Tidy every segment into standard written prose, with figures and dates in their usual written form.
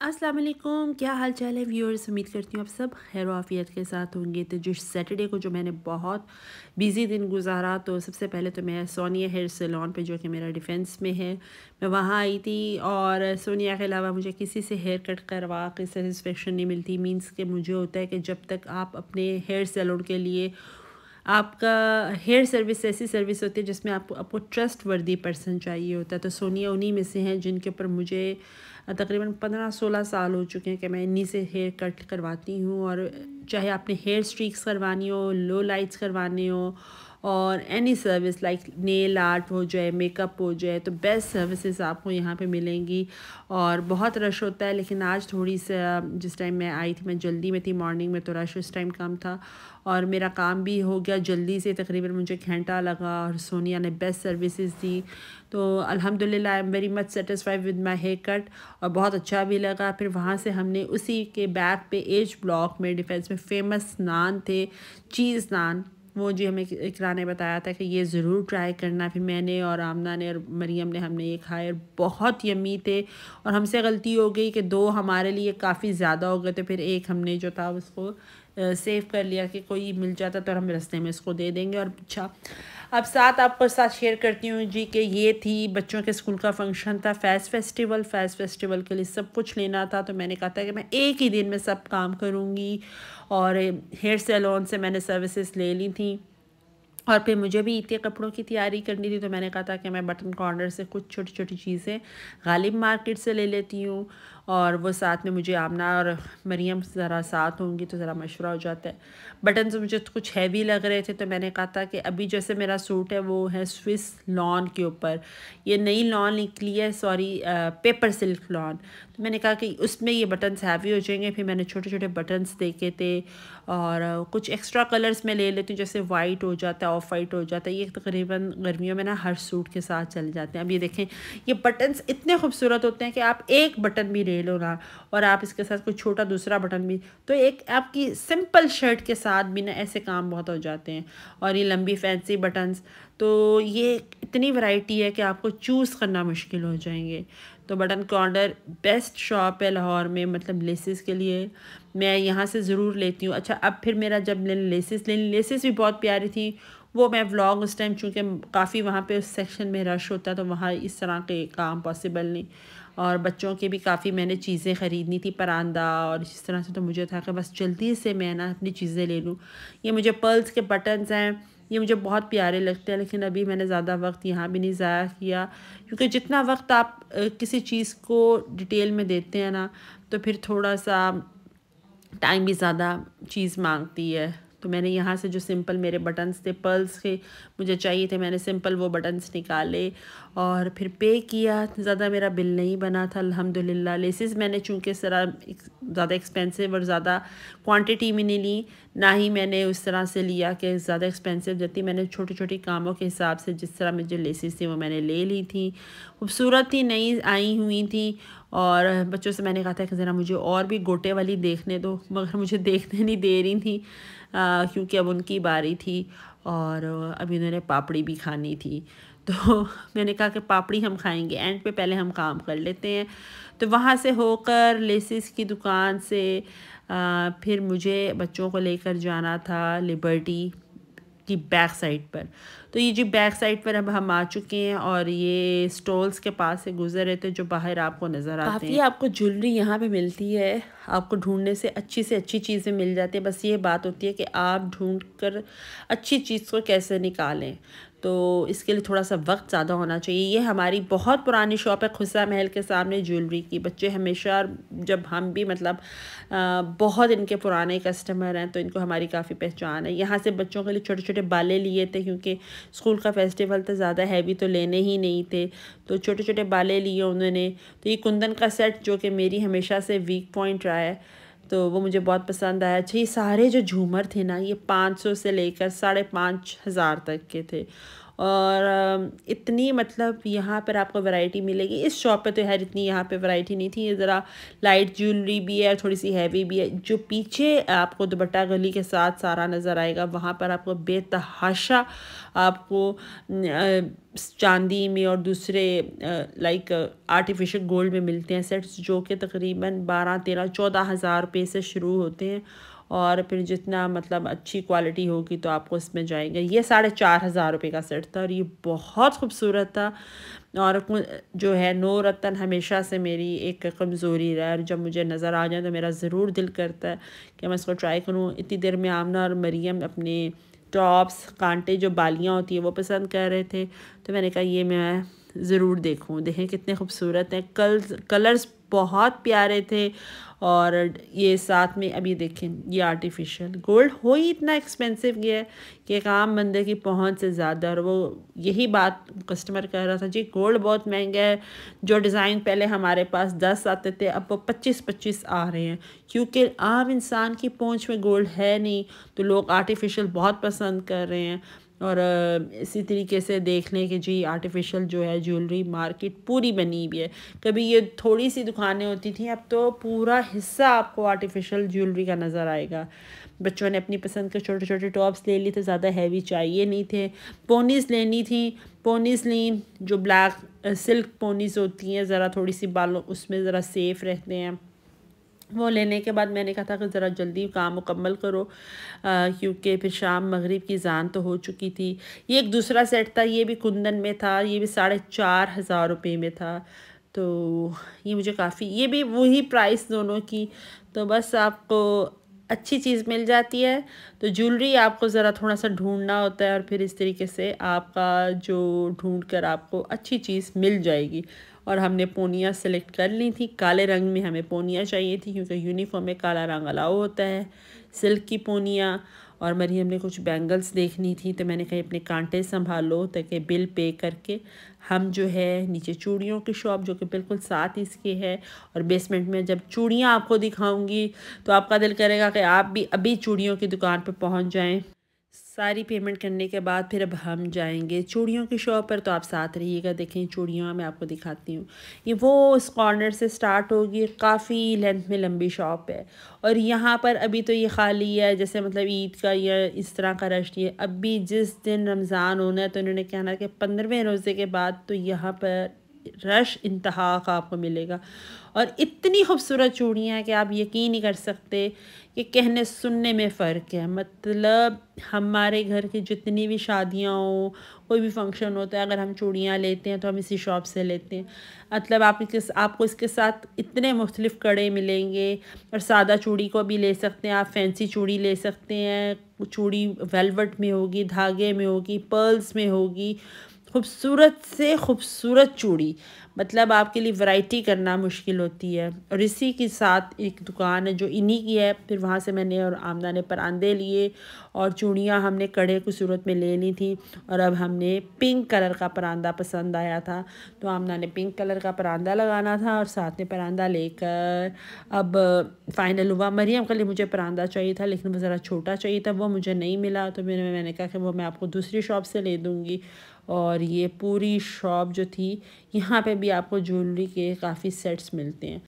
अस्सलाम वालेकुम, क्या हाल चाल है व्यूअर्स। उम्मीद करती हूँ आप सब खैर आफियत के साथ होंगे। तो जो सैटरडे को जो मैंने बहुत बिज़ी दिन गुजारा, तो सबसे पहले तो मैं सोनिया हेयर सैलून पे जो कि मेरा डिफेंस में है, मैं वहाँ आई थी। और सोनिया के अलावा मुझे किसी से हेयर कट करवा के सेटिस्फेक्शन नहीं मिलती। मींस के मुझे होता है कि जब तक आप अपने हेयर सैलून के लिए आपका हेयर सर्विस ऐसी सर्विस होती है जिसमें आपको आपको ट्रस्ट वर्दी पर्सन चाहिए होता है। तो सोनिया उन्हीं में से हैं जिनके ऊपर मुझे तकरीबन 15-16 साल हो चुके हैं कि मैं इन्हीं से हेयर कट करवाती हूँ। और चाहे आपने हेयर स्ट्रीक्स करवानी हो, लो लाइट्स करवाने हो, और any service like nail art हो जाए, मेकअप हो जाए, तो बेस्ट सर्विसेज आपको यहाँ पे मिलेंगी। और बहुत रश होता है, लेकिन आज थोड़ी सी जिस टाइम मैं आई थी मैं जल्दी में थी, मॉर्निंग में, तो रश उस टाइम कम था और मेरा काम भी हो गया जल्दी से। तकरीबन मुझे घंटा लगा और सोनिया ने बेस्ट सर्विसेज दी। तो अल्हम्दुलिल्लाह I am very much satisfied with my hair cut और बहुत अच्छा भी लगा। फिर वहाँ से हमने उसी के बैक पे एज ब्लॉक में डिफेंस में फ़ेमस नान थे, चीज़ नान, वो जी हमें इकरा ने बताया था कि ये ज़रूर ट्राई करना। फिर मैंने और आमना ने और मरियम ने हमने ये खाए और बहुत यम्मी थे। और हमसे गलती हो गई कि दो हमारे लिए काफ़ी ज़्यादा हो गए, तो फिर एक हमने जो था उसको सेव कर लिया कि कोई मिल जाता तो हम रास्ते में इसको दे देंगे। और अच्छा, अब साथ आपको साथ शेयर करती हूँ जी कि ये थी बच्चों के स्कूल का फंक्शन था, फेस्टिवल के लिए सब कुछ लेना था। तो मैंने कहा था कि मैं एक ही दिन में सब काम करूँगी। और हेयर सैलून से मैंने सर्विसेज ले ली थी और फिर मुझे भी ईद के कपड़ों की तैयारी करनी थी। तो मैंने कहा था कि मैं बटन कॉर्नर से कुछ छोटी छोटी चीज़ें गालिब मार्केट से ले लेती हूँ। और वो साथ में मुझे आमना और मरियम ज़रा साथ होंगी तो ज़रा मशवरा हो जाता है। बटन से मुझे कुछ हैवी लग रहे थे, तो मैंने कहा था कि अभी जैसे मेरा सूट है वो है स्विस लॉन के ऊपर, ये नई लॉन निकली है, सॉरी पेपर सिल्क लॉन। तो मैंने कहा कि उसमें ये बटन्स हैवी हो जाएंगे। फिर मैंने छोटे छोटे बटन्स देखे थे और कुछ एक्स्ट्रा कलर्स में ले लेती हूँ, जैसे वाइट हो जाता है, ऑफ वाइट हो जाता है। ये तकरीबन गर्मियों में ना हर सूट के साथ चल जाते हैं। अब ये देखें, ये बटन्स इतने खूबसूरत होते हैं कि आप एक बटन भी ले लो ना और आप इसके साथ कोई छोटा दूसरा बटन भी, तो एक आपकी सिंपल शर्ट के साथ भी ना ऐसे काम बहुत हो जाते हैं। और ये लंबी फैंसी बटन्स, तो ये इतनी वैरायटी है कि आपको चूज़ करना मुश्किल हो जाएंगे। तो बटन कॉर्नर बेस्ट शॉप है लाहौर में, मतलब लेसेस के लिए मैं यहाँ से ज़रूर लेती हूँ। अच्छा, अब फिर मेरा जब लेसेस भी बहुत प्यारी थी। वो मैं व्लॉग उस टाइम, चूँकि काफ़ी वहाँ पे उस सेक्शन में रश होता है तो वहाँ इस तरह के काम पॉसिबल नहीं। और बच्चों के भी काफ़ी मैंने चीज़ें ख़रीदनी थी, परांदा और इस तरह से। तो मुझे था कि बस जल्दी से मैं ना अपनी चीज़ें ले लूँ। ये मुझे पर्ल्स के बटन्स हैं, ये मुझे बहुत प्यारे लगते हैं, लेकिन अभी मैंने ज़्यादा वक्त यहाँ भी नहीं ज़ाया किया, क्योंकि जितना वक्त आप किसी चीज़ को डिटेल में देते हैं ना, तो फिर थोड़ा सा टाइम भी ज़्यादा चीज़ मांगती है। तो मैंने यहाँ से जो सिंपल मेरे बटन्स थे पर्ल्स के मुझे चाहिए थे, मैंने सिंपल वो बटन्स निकाले और फिर पे किया। ज़्यादा मेरा बिल नहीं बना था अल्हम्दुलिल्लाह। लेसेस मैंने चूँकि ज़्यादा एक्सपेंसिव और ज़्यादा क्वांटिटी में नहीं ली, ना ही मैंने उस तरह से लिया कि ज़्यादा एक्सपेंसिव जाती। मैंने छोटे छोटे कामों के हिसाब से जिस तरह मुझे लेसेस थी वो मैंने ले ली थी। खूबसूरत थी, नई आई हुई थी। और बच्चों से मैंने कहा था कि ज़रा मुझे और भी गोटे वाली देखने दो, मगर मुझे देखने नहीं दे रही थी क्योंकि अब उनकी बारी थी और अब इन्होंने पापड़ी भी खानी थी। तो मैंने कहा कि पापड़ी हम खाएंगे एंड पे, पहले हम काम कर लेते हैं। तो वहाँ से होकर लेसिस की दुकान से फिर मुझे बच्चों को लेकर जाना था लिबर्टी की बैक साइड पर। तो ये जी बैक साइड पर अब हम आ चुके हैं और ये स्टॉल्स के पास से गुजर रहे थे जो बाहर आपको नज़र आते हैं। काफ़ी आपको ज्वेलरी यहाँ पे मिलती है, आपको ढूंढने से अच्छी चीज़ें मिल जाती है। बस ये बात होती है कि आप ढूंढ कर अच्छी चीज़ को कैसे निकालें, तो इसके लिए थोड़ा सा वक्त ज़्यादा होना चाहिए। ये हमारी बहुत पुरानी शॉप है खुस्सा महल के सामने ज्वेलरी की। बच्चे हमेशा, जब हम भी मतलब बहुत इनके पुराने कस्टमर हैं तो इनको हमारी काफ़ी पहचान है। यहाँ से बच्चों के लिए छोटे छोटे बाले लिए थे क्योंकि स्कूल का फेस्टिवल था, ज़्यादा हैवी तो लेने ही नहीं थे, तो छोटे छोटे बाले लिए उन्होंने। तो ये कुंदन का सेट जो कि मेरी हमेशा से वीक पॉइंट रहा है, तो वो मुझे बहुत पसंद आया। अच्छा, ये सारे जो झूमर थे ना, ये 500 से लेकर 5,500 तक के थे और इतनी मतलब यहाँ पर आपको वैरायटी मिलेगी। इस शॉप पे तो यार इतनी यहाँ पे वैरायटी नहीं थी। ये ज़रा लाइट ज्वेलरी भी है, थोड़ी सी हैवी भी है। जो पीछे आपको दुपट्टा गली के साथ सारा नज़र आएगा, वहाँ पर आपको बेतहाशा आपको चांदी में और दूसरे लाइक आर्टिफिशियल गोल्ड में मिलते हैं सेट्स, जो कि तकरीबन 12-13-14 हज़ार रुपये से शुरू होते हैं। और फिर जितना मतलब अच्छी क्वालिटी होगी तो आपको इसमें जाएंगे। ये 4,500 रुपये का सेट था और ये बहुत खूबसूरत था। और जो है नो रतन हमेशा से मेरी एक कमज़ोरी रहा है। जब मुझे नज़र आ जाए तो मेरा ज़रूर दिल करता है कि मैं इसको ट्राई करूँ। इतनी देर में आमना और मरियम अपने टॉप्स, कांटे जो बालियाँ होती है वो पसंद कर रहे थे, तो मैंने कहा ये मैं ज़रूर देखूं। देखें कितने खूबसूरत हैं, कलर्स बहुत प्यारे थे। और ये साथ में अभी देखें ये आर्टिफिशियल गोल्ड हो ही इतना एक्सपेंसिव गया है कि एक आम बंदे की पहुंच से ज़्यादा। और वो यही बात कस्टमर कह रहा था, जी गोल्ड बहुत महंगा है। जो डिज़ाइन पहले हमारे पास 10 आते थे अब वो 25-25 आ रहे हैं, क्योंकि आम इंसान की पहुंच में गोल्ड है नहीं, तो लोग आर्टिफिशियल बहुत पसंद कर रहे हैं। और इसी तरीके से देख लें कि जी आर्टिफिशियल जो है ज्वेलरी मार्केट पूरी बनी हुई है। कभी ये थोड़ी सी दुकानें होती थी, अब तो पूरा हिस्सा आपको आर्टिफिशियल ज्वेलरी का नज़र आएगा। बच्चों ने अपनी पसंद के छोटे छोटे टॉप्स ले लिए थे, ज़्यादा हैवी चाहिए नहीं थे। पोनीज़ लेनी थी, पोनीज़ ली, जो ब्लैक सिल्क पोनीज़ होती हैं, ज़रा थोड़ी सी बालों उसमें ज़रा सेफ़ रहते हैं। वो लेने के बाद मैंने कहा था कि ज़रा जल्दी काम मुकम्मल करो, क्योंकि फिर शाम मगरिब की ज़ान तो हो चुकी थी। ये एक दूसरा सेट था, ये भी कुंदन में था, ये भी 4,500 रुपये में था। तो ये मुझे काफ़ी, ये भी वही प्राइस दोनों की। तो बस आपको अच्छी चीज़ मिल जाती है तो ज्वेलरी आपको ज़रा थोड़ा सा ढूंढना होता है, और फिर इस तरीके से आपका जो ढूंढ कर आपको अच्छी चीज़ मिल जाएगी। और हमने पोनियाँ सेलेक्ट कर ली थी, काले रंग में हमें पोनियाँ चाहिए थी क्योंकि यूनिफॉर्म में काला रंग अलाउ होता है। सिल्क की पोनियाँ, और मरियम ने कुछ बैंगल्स देखनी थी, तो मैंने कहा अपने कांटे संभालो ताकि बिल पे करके हम जो है नीचे चूड़ियों की शॉप जो कि बिल्कुल साथ इसके है, और बेसमेंट में जब चूड़ियाँ आपको दिखाऊंगी तो आपका दिल करेगा कि आप भी अभी चूड़ियों की दुकान पर पहुँच जाएँ। सारी पेमेंट करने के बाद फिर अब हम जाएंगे चूड़ियों की शॉप पर, तो आप साथ रहिएगा। देखें चूड़ियाँ मैं आपको दिखाती हूँ। ये वो उस कॉर्नर से स्टार्ट होगी, काफ़ी लेंथ में लंबी शॉप है। और यहाँ पर अभी तो ये खाली है, जैसे मतलब ईद का या इस तरह का रश नहीं है। अभी जिस दिन रमज़ान होना है तो इन्होंने कहना कि 15वें रोज़े के बाद तो यहाँ पर रश इंतहा का आपको मिलेगा। और इतनी खूबसूरत चूड़ियाँ हैं कि आप यकीन नहीं कर सकते कि कहने सुनने में फ़र्क है। मतलब हमारे घर की जितनी भी शादियाँ हो, कोई भी फंक्शन होता है, अगर हम चूड़ियाँ लेते हैं तो हम इसी शॉप से लेते हैं। मतलब आपको इसके साथ इतने मुख्तलिफ़ कड़े मिलेंगे, और सादा चूड़ी को भी ले सकते हैं आप, फैंसी चूड़ी ले सकते हैं। चूड़ी वेलवेट में होगी, धागे में होगी, पर्ल्स में होगी, खूबसूरत से खूबसूरत चूड़ी। मतलब आपके लिए वैरायटी करना मुश्किल होती है। और इसी के साथ एक दुकान है जो इन्हीं की है, फिर वहाँ से मैंने और आमना ने परांदे लिए, और चूड़ियाँ हमने कड़े की सूरत में ले ली थी। और अब हमने पिंक कलर का परांदा पसंद आया था, तो आमना ने पिंक कलर का परांदा लगाना था, और साथ में परांदा लेकर अब फाइनल हुआ। मरियम के लिए मुझे परांदा चाहिए था, लेकिन वो ज़रा छोटा चाहिए था, वो मुझे नहीं मिला। तो मैंने कहा कि वो मैं आपको दूसरी शॉप से ले दूँगी। और ये पूरी शॉप जो थी, यहाँ पे भी आपको ज्वेलरी के काफ़ी सेट्स मिलते हैं।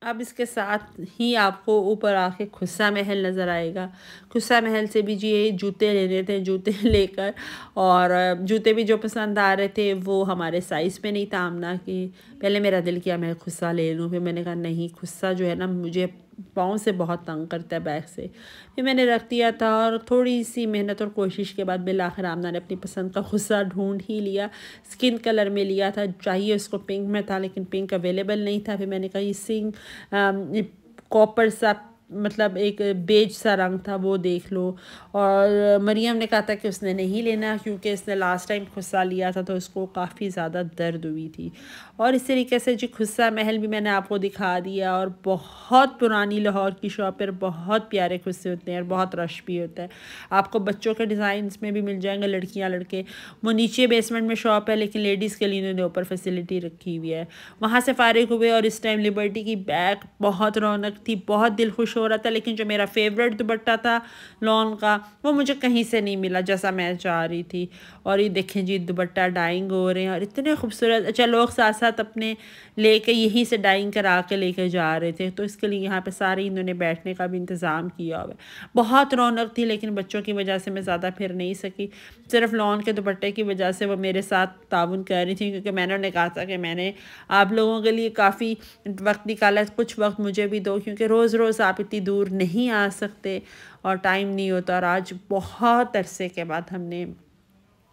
अब इसके साथ ही आपको ऊपर आके खुस्सा महल नज़र आएगा। खुस्सा महल से भी जी ये जूते लेने थे, जूते लेकर, और जूते भी जो पसंद आ रहे थे वो हमारे साइज़ में नहीं था आमना के। पहले मेरा दिल किया मैं खुस्सा ले लूँ, फिर मैंने कहा नहीं, खुस्सा जो है ना मुझे पाँव से बहुत तंग करता है, बैक से। फिर मैंने रख दिया था, और थोड़ी सी मेहनत और कोशिश के बाद बिलाखिर आमना ने अपनी पसंद का खुस्सा ढूंढ ही लिया। स्किन कलर में लिया था, चाहिए उसको पिंक में था लेकिन पिंक अवेलेबल नहीं था। फिर मैंने कहा ये कॉपर सा, मतलब एक बेज सा रंग था, वो देख लो। और मरियम ने कहा था कि उसने नहीं लेना क्योंकि इसने लास्ट टाइम खुस्सा लिया था तो उसको काफ़ी ज़्यादा दर्द हुई थी। और इस तरीके से जी खुस्सा महल भी मैंने आपको दिखा दिया। और बहुत पुरानी लाहौर की शॉप पर बहुत प्यारे खुस्से होते हैं और बहुत रश भी होता है। आपको बच्चों के डिज़ाइंस में भी मिल जाएंगे, लड़कियाँ लड़के। वो नीचे बेसमेंट में शॉप है, लेकिन लेडीज़ के लिए इन्होंने ऊपर फैसिलिटी रखी हुई है। वहाँ से फारिग हुए और इस टाइम लिबर्टी की बैग बहुत रौनक थी, बहुत दिल खुश हो हो रहा था, लेकिन जो मेरा फेवरेट दुपट्टा था लॉन का वो मुझे कहीं से नहीं मिला जैसा मैं चाह रही थी। और ये देखें जी दुपट्टा डाइंग हो रहे हैं और इतने खूबसूरत। अच्छा, लोग साथ साथ अपने लेके यहीं से डाइंग करा के लेके जा रहे थे, तो इसके लिए यहाँ पे सारे इन्होंने बैठने का भी इंतज़ाम किया हुआ है। बहुत रौनक थी, लेकिन बच्चों की वजह से मैं ज़्यादा फिर नहीं सकी। सिर्फ लॉन के दुपट्टे की वजह से वो मेरे साथ ताउन कर रही थी, क्योंकि मैंने उन्हें कहा था कि मैंने आप लोगों के लिए काफ़ी वक्त निकाला, कुछ वक्त मुझे भी दो, क्योंकि रोज़ रोज़ आप इतनी दूर नहीं आ सकते और टाइम नहीं होता। और आज बहुत अरसे के बाद हमने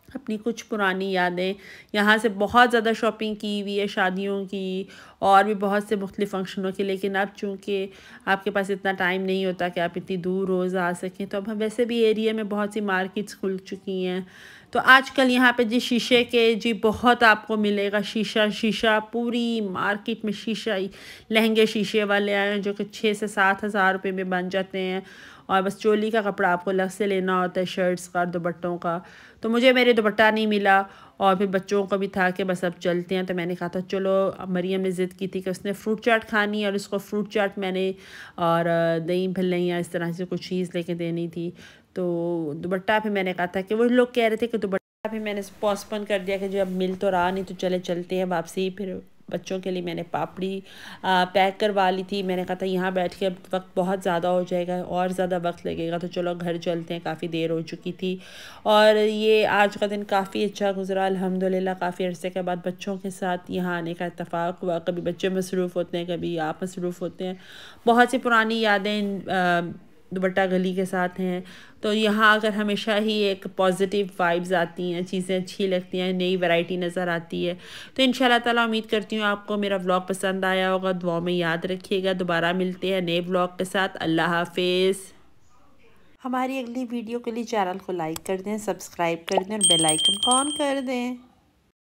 अपनी कुछ पुरानी यादें, यहाँ से बहुत ज़्यादा शॉपिंग की हुई है शादियों की और भी बहुत से मुख्तलिफ़ फ़ंक्शनों की, लेकिन अब चूँकि आपके पास इतना टाइम नहीं होता कि आप इतनी दूर रोज़ आ सकें, तो अब हम वैसे भी एरिया में बहुत सी मार्केट्स खुल चुकी हैं। तो आजकल यहाँ पे जी शीशे के जी बहुत आपको मिलेगा, शीशा पूरी मार्केट में शीशा ही लहंगे शीशे वाले आए हैं जो कि 6 से 7 हज़ार रुपये में बन जाते हैं। और बस चोली का कपड़ा आपको अलग से लेना होता है, शर्ट्स का, दुपट्टों का। तो मुझे मेरे दुपट्टा नहीं मिला और फिर बच्चों को भी था कि बस अब चलते हैं, तो मैंने कहा था चलो। मरियम ने ज़िद की थी कि उसने फ्रूट चाट खानी है और उसको फ्रूट चाट मैंने और दही भल्ले या इस तरह से कुछ चीज़ लेके देनी थी। तो दुपट्टा भी मैंने कहा था कि वो लोग कह रहे थे कि दुपट्टा भी मैंने पोस्टपोन कर दिया कि जब मिल तो रहा नहीं, तो चले चलते हैं वापसी। फिर बच्चों के लिए मैंने पापड़ी पैक करवा ली थी। मैंने कहा था यहाँ बैठ के वक्त बहुत ज़्यादा हो जाएगा और ज़्यादा वक्त लगेगा, तो चलो घर चलते हैं, काफ़ी देर हो चुकी थी। और ये आज का दिन काफ़ी अच्छा गुजरा अल्हम्दुलिल्लाह। काफ़ी अरसे के बाद बच्चों के साथ यहाँ आने का इत्तेफाक हुआ। कभी बच्चे मसरूफ़ होते हैं, कभी आप मसरूफ़ होते हैं। बहुत सी पुरानी यादें दुपट्टा गली के साथ हैं। तो यहाँ अगर हमेशा ही एक पॉजिटिव वाइब्स आती हैं, चीज़ें अच्छी लगती हैं, नई वैरायटी नज़र आती है। तो इंशाल्लाह ताला उम्मीद करती हूँ आपको मेरा व्लॉग पसंद आया होगा। दुआ में याद रखिएगा। दोबारा मिलते हैं नए व्लॉग के साथ। अल्लाह हाफिज़। हमारी अगली वीडियो के लिए चैनल को लाइक कर दें, सब्सक्राइब कर दें और बेल आइकन को ऑन कर दें।